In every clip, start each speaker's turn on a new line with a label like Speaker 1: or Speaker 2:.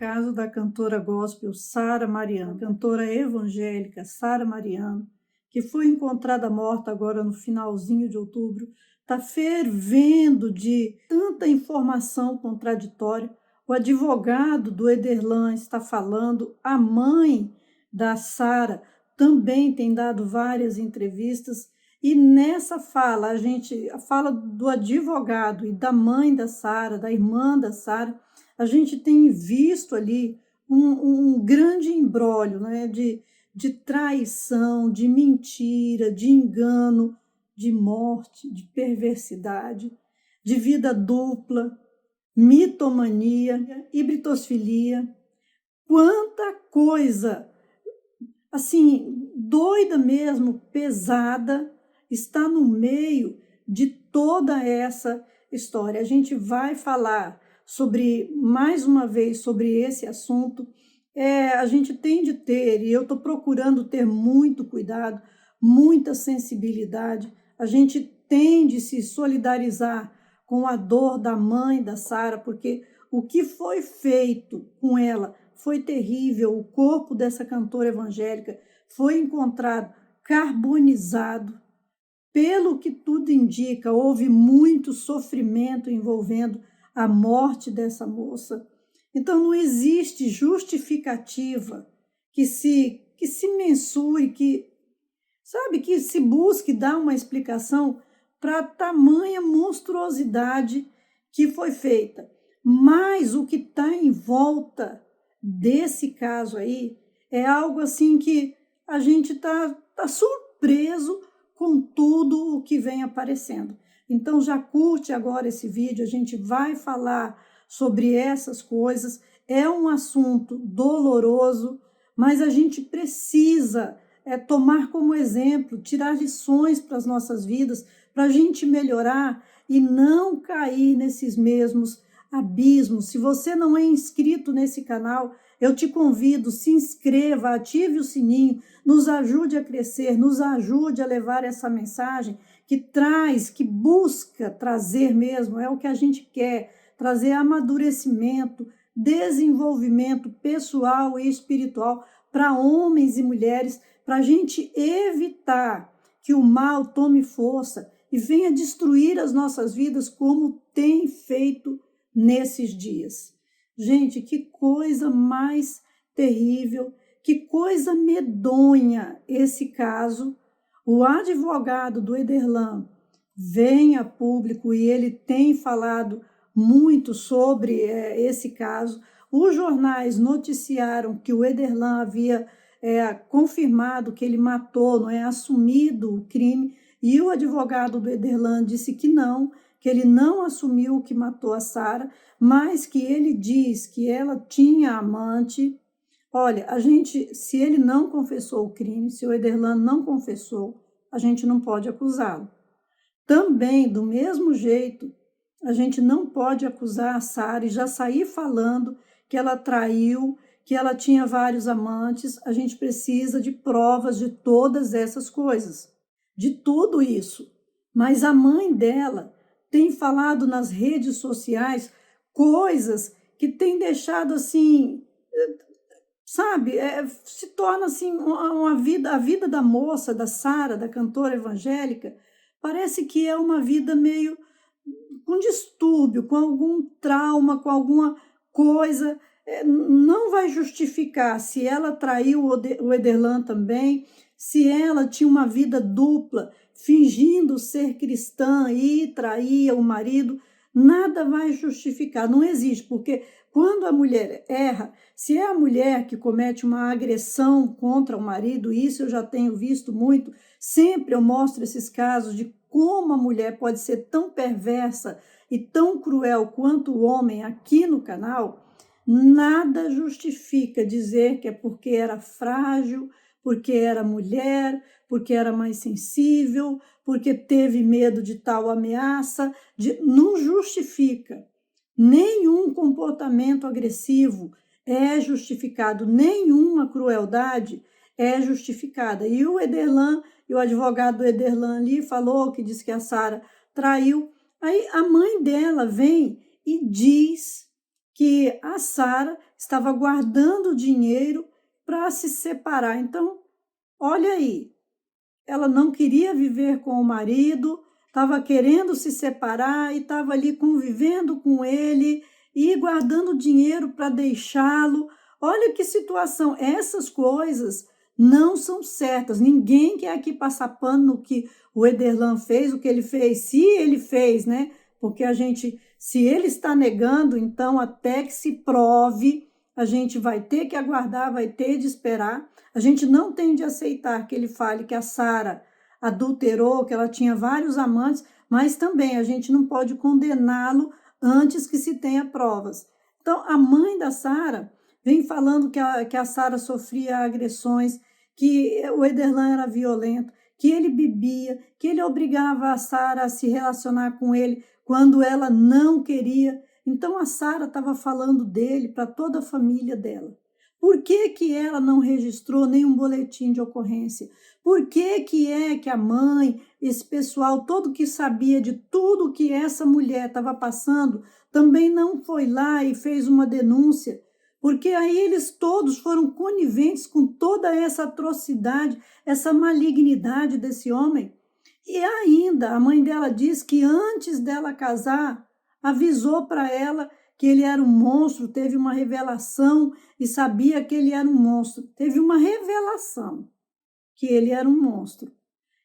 Speaker 1: caso da cantora gospel Sara Mariano, cantora evangélica Sara Mariano, que foi encontrada morta agora no finalzinho de outubro, está fervendo de tanta informação contraditória. O advogado do Ederlan está falando, a mãe da Sara também tem dado várias entrevistas, e nessa fala, a fala do advogado e da mãe da Sara, da irmã da Sara, a gente tem visto ali um grande imbróglio, né, de traição, de mentira, de engano, de morte, de perversidade, de vida dupla, mitomania, hibritosfilia. Quanta coisa, assim, doida mesmo, pesada, está no meio de toda essa história. A gente vai falar mais uma vez, sobre esse assunto. A gente tem de ter, e eu estou procurando ter muito cuidado, muita sensibilidade. A gente tem de se solidarizar com a dor da mãe da Sara, porque o que foi feito com ela foi terrível. O corpo dessa cantora evangélica foi encontrado carbonizado. Pelo que tudo indica, houve muito sofrimento envolvendo a morte dessa moça. Então, não existe justificativa que se mensure, que se busque dar uma explicação para tamanha monstruosidade que foi feita. Mas o que está em volta desse caso aí é algo assim que a gente está surpreso com tudo o que vem aparecendo. Então já curte agora esse vídeo, a gente vai falar sobre essas coisas. É um assunto doloroso, mas a gente precisa tomar como exemplo, tirar lições para as nossas vidas, para a gente melhorar e não cair nesses mesmos abismos. Se você não é inscrito nesse canal, eu te convido, se inscreva, ative o sininho, nos ajude a crescer, nos ajude a levar essa mensagem que busca trazer mesmo, é o que a gente quer, trazer amadurecimento, desenvolvimento pessoal e espiritual para homens e mulheres, para a gente evitar que o mal tome força e venha destruir as nossas vidas como tem feito nesses dias. Gente, que coisa mais terrível, que coisa medonha esse caso. O advogado do Ederlan vem a público e ele tem falado muito sobre esse caso. Os jornais noticiaram que o Ederlan havia confirmado que ele matou, não é, assumido o crime, e o advogado do Ederlan disse que ele não assumiu que matou a Sara, mas que ele diz que ela tinha amante. Olha, se ele não confessou o crime, se o Ederlan não confessou, a gente não pode acusá-lo. Também, do mesmo jeito, a gente não pode acusar a Sara e já sair falando que ela traiu, que ela tinha vários amantes. A gente precisa de provas de todas essas coisas, de tudo isso. Mas a mãe dela tem falado nas redes sociais coisas que tem deixado assim, se torna assim a vida da moça, da Sara, da cantora evangélica, parece que é uma vida meio com distúrbio, com algum trauma, com alguma coisa. Não vai justificar se ela traiu o Ederlan também, se ela tinha uma vida dupla, fingindo ser cristã e traía o marido. Nada vai justificar, não existe, porque quando a mulher erra, se é a mulher que comete uma agressão contra o marido, isso eu já tenho visto muito, sempre eu mostro esses casos de como a mulher pode ser tão perversa e tão cruel quanto o homem aqui no canal. Nada justifica dizer que é porque era frágil, porque era mulher, porque era mais sensível, porque teve medo de tal ameaça. Não justifica. Nenhum comportamento agressivo é justificado, nenhuma crueldade é justificada. E o Ederlan, e o advogado do Ederlan ali falou, que disse que a Sara traiu. Aí a mãe dela vem e diz que a Sara estava guardando dinheiro para se separar. Então, olha aí, ela não queria viver com o marido, estava querendo se separar e estava ali convivendo com ele e guardando dinheiro para deixá-lo. Olha que situação, essas coisas não são certas. Ninguém quer aqui passar pano no que o Ederlan fez, o que ele fez, se ele fez, né? Porque se ele está negando, então até que se prove, a gente vai ter que aguardar, vai ter de esperar. A gente não tem de aceitar que ele fale que a Sara adulterou, que ela tinha vários amantes, mas também a gente não pode condená-lo antes que se tenha provas. Então, a mãe da Sara vem falando que a Sara sofria agressões, que o Ederlan era violento, que ele bebia, que ele obrigava a Sara a se relacionar com ele quando ela não queria. Então, a Sara estava falando dele para toda a família dela. Por que que ela não registrou nenhum boletim de ocorrência? Por que que é que a mãe, esse pessoal todo que sabia de tudo que essa mulher estava passando, também não foi lá e fez uma denúncia? Porque aí eles todos foram coniventes com toda essa atrocidade, essa malignidade desse homem. E ainda a mãe dela diz que antes dela casar, avisou para ela que ele era um monstro, teve uma revelação e sabia que ele era um monstro. Teve uma revelação que ele era um monstro.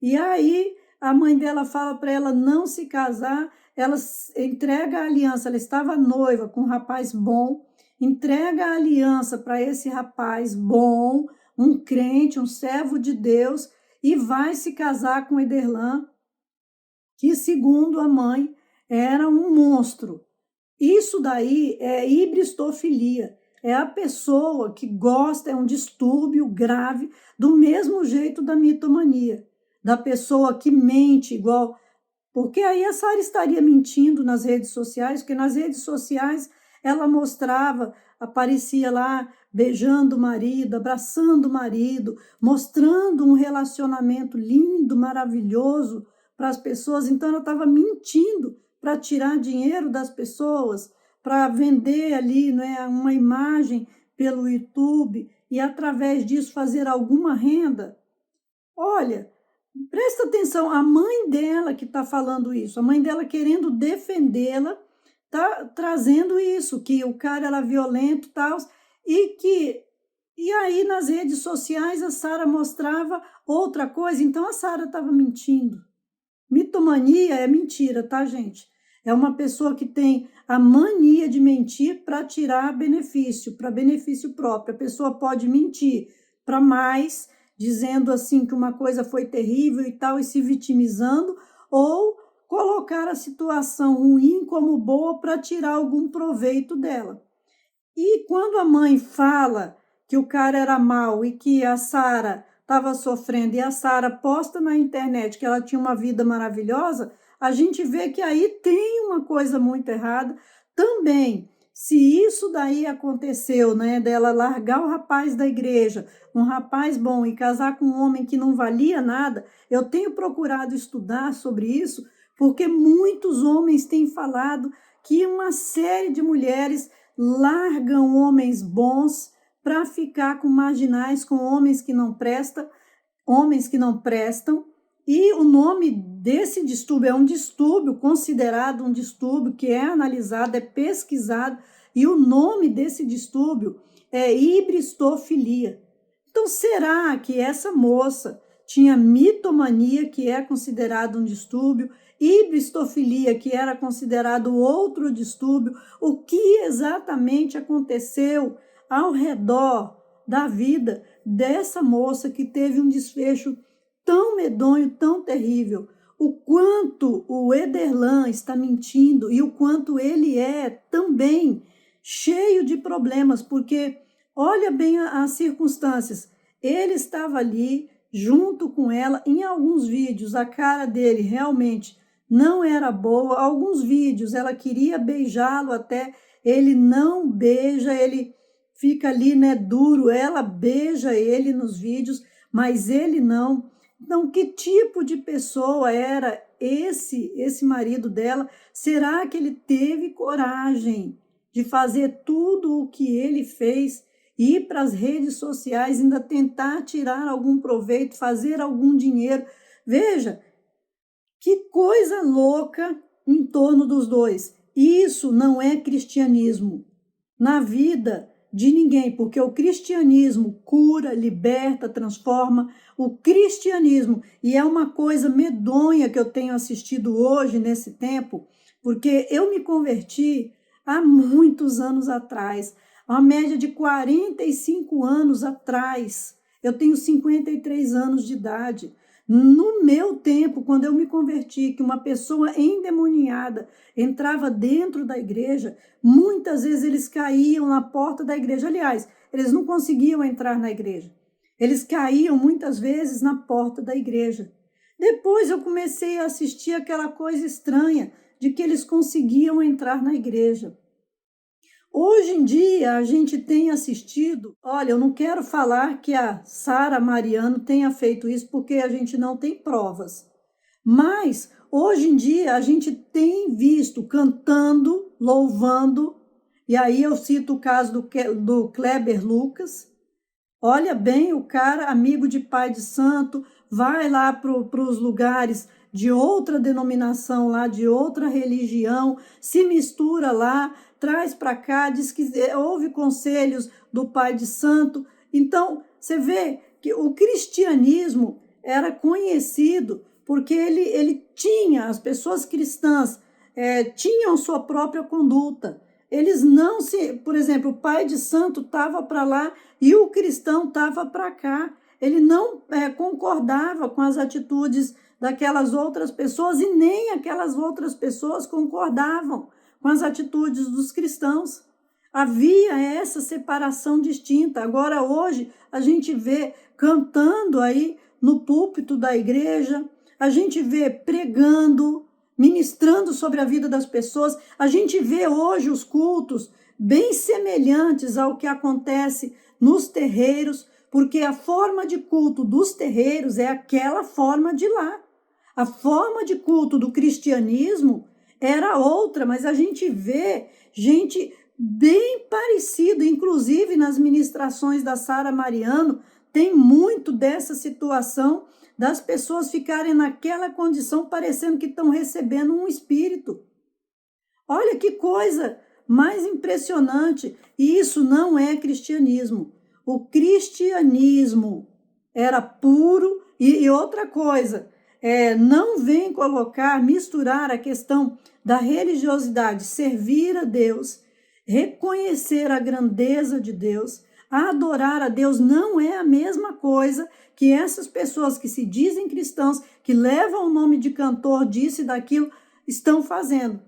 Speaker 1: E aí a mãe dela fala para ela não se casar, ela entrega a aliança, ela estava noiva com um rapaz bom, entrega a aliança para esse rapaz bom, um crente, um servo de Deus, e vai se casar com Ederlan, que segundo a mãe era um monstro. Isso daí é hibristofilia, é a pessoa que gosta, é um distúrbio grave, do mesmo jeito da mitomania, da pessoa que mente igual. Porque aí a Sara estaria mentindo nas redes sociais, porque nas redes sociais ela mostrava, aparecia lá beijando o marido, abraçando o marido, mostrando um relacionamento lindo, maravilhoso para as pessoas. Então ela estava mentindo para tirar dinheiro das pessoas, para vender ali, né, uma imagem pelo YouTube e através disso fazer alguma renda. Olha, presta atenção, a mãe dela que está falando isso, a mãe dela querendo defendê-la, está trazendo isso, que o cara era violento e tal, e aí nas redes sociais a Sara mostrava outra coisa, então a Sara estava mentindo. Mitomania é mentira, tá, gente? É uma pessoa que tem a mania de mentir para tirar benefício, para benefício próprio. A pessoa pode mentir para mais, dizendo assim que uma coisa foi terrível e tal, e se vitimizando, ou colocar a situação ruim como boa para tirar algum proveito dela. E quando a mãe fala que o cara era mau e que a Sara estava sofrendo e a Sara posta na internet que ela tinha uma vida maravilhosa, a gente vê que aí tem uma coisa muito errada. Também, se isso daí aconteceu, né, dela largar o rapaz da igreja, um rapaz bom, e casar com um homem que não valia nada, eu tenho procurado estudar sobre isso, porque muitos homens têm falado que uma série de mulheres largam homens bons para ficar com marginais, com homens que não prestam, e o nome desse distúrbio é um distúrbio considerado um distúrbio que é analisado, é pesquisado, e o nome desse distúrbio é hibristofilia. Então, será que essa moça tinha mitomania, que é considerado um distúrbio, hibristofilia, que era considerado outro distúrbio? O que exatamente aconteceu ao redor da vida dessa moça que teve um desfecho tão medonho, tão terrível? O quanto o Ederlan está mentindo e o quanto ele é também cheio de problemas, porque olha bem as circunstâncias. Ele estava ali junto com ela. Em alguns vídeos, a cara dele realmente não era boa. Alguns vídeos, ela queria beijá-lo até, ele não beija, ele fica ali, né, duro. Ela beija ele nos vídeos, mas ele não. Então, que tipo de pessoa era esse marido dela? Será que ele teve coragem de fazer tudo o que ele fez, ir para as redes sociais, ainda tentar tirar algum proveito, fazer algum dinheiro. Veja, que coisa louca em torno dos dois. Isso não é cristianismo na vida de ninguém, porque o cristianismo cura, liberta, transforma. O cristianismo, e é uma coisa medonha que eu tenho assistido hoje, nesse tempo, porque eu me converti há muitos anos atrás, uma média de 45 anos atrás. Eu tenho 53 anos de idade. No meu tempo, quando eu me converti, que uma pessoa endemoniada entrava dentro da igreja, muitas vezes eles caíam na porta da igreja. Aliás, eles não conseguiam entrar na igreja. Eles caíam muitas vezes na porta da igreja. Depois eu comecei a assistir aquela coisa estranha de que eles conseguiam entrar na igreja. Hoje em dia, a gente tem assistido. Olha, eu não quero falar que a Sara Mariano tenha feito isso, porque a gente não tem provas. Mas, hoje em dia, a gente tem visto cantando, louvando, e aí eu cito o caso do Kleber Lucas. Olha bem, o cara, amigo de pai de santo, vai lá para os lugares de outra denominação lá, de outra religião, se mistura lá, traz para cá, diz que ouve conselhos do pai de santo. Então, você vê que o cristianismo era conhecido porque ele tinha, as pessoas cristãs tinham sua própria conduta. Eles não se, por exemplo, o pai de santo estava para lá e o cristão estava para cá. Ele não concordava com as atitudes daquelas outras pessoas e nem aquelas outras pessoas concordavam com as atitudes dos cristãos. Havia essa separação distinta. Agora, hoje, a gente vê cantando aí no púlpito da igreja, a gente vê pregando, ministrando sobre a vida das pessoas. A gente vê hoje os cultos bem semelhantes ao que acontece nos terreiros, porque a forma de culto dos terreiros é aquela forma de lá. A forma de culto do cristianismo era outra, mas a gente vê gente bem parecida, inclusive nas ministrações da Sara Mariano, tem muito dessa situação das pessoas ficarem naquela condição parecendo que estão recebendo um espírito. Olha que coisa mais impressionante. E isso não é cristianismo. O cristianismo era puro. E outra coisa, não vem misturar a questão da religiosidade, servir a Deus, reconhecer a grandeza de Deus, adorar a Deus não é a mesma coisa que essas pessoas que se dizem cristãos, que levam o nome de cantor, disso e daquilo, estão fazendo.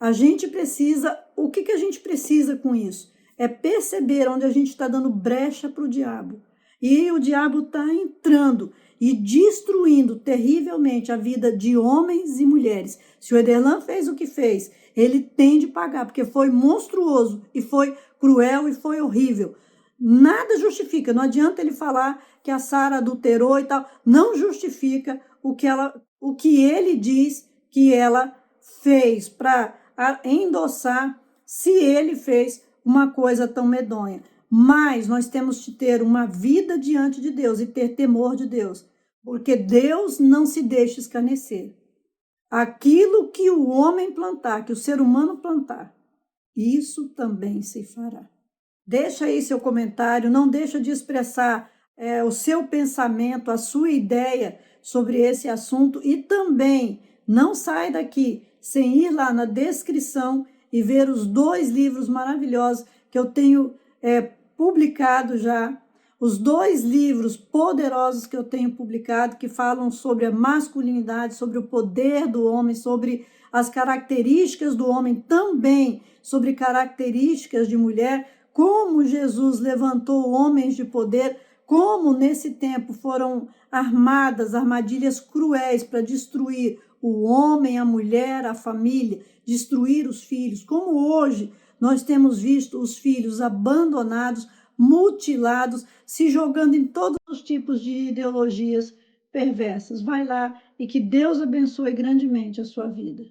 Speaker 1: A gente precisa, o que a gente precisa com isso? É perceber onde a gente está dando brecha para o diabo. E o diabo está entrando e destruindo terrivelmente a vida de homens e mulheres. Se o Ederlan fez o que fez, ele tem de pagar, porque foi monstruoso e foi cruel e foi horrível. Nada justifica, não adianta ele falar que a Sara adulterou e tal, não justifica o que ele diz que ela fez para endossar se ele fez uma coisa tão medonha. Mas nós temos que ter uma vida diante de Deus e ter temor de Deus, porque Deus não se deixa escarnecer. Aquilo que o homem plantar, que o ser humano plantar, isso também se fará. Deixa aí seu comentário, não deixa de expressar o seu pensamento, a sua ideia sobre esse assunto e também não sai daqui sem ir lá na descrição e ver os 2 livros maravilhosos que eu tenho publicado já, os 2 livros poderosos que eu tenho publicado, que falam sobre a masculinidade, sobre o poder do homem, sobre as características do homem, também sobre características de mulher, como Jesus levantou homens de poder, como nesse tempo foram armadas armadilhas cruéis para destruir o homem, a mulher, a família, destruir os filhos, como hoje nós temos visto os filhos abandonados, mutilados, se jogando em todos os tipos de ideologias perversas. Vai lá e que Deus abençoe grandemente a sua vida.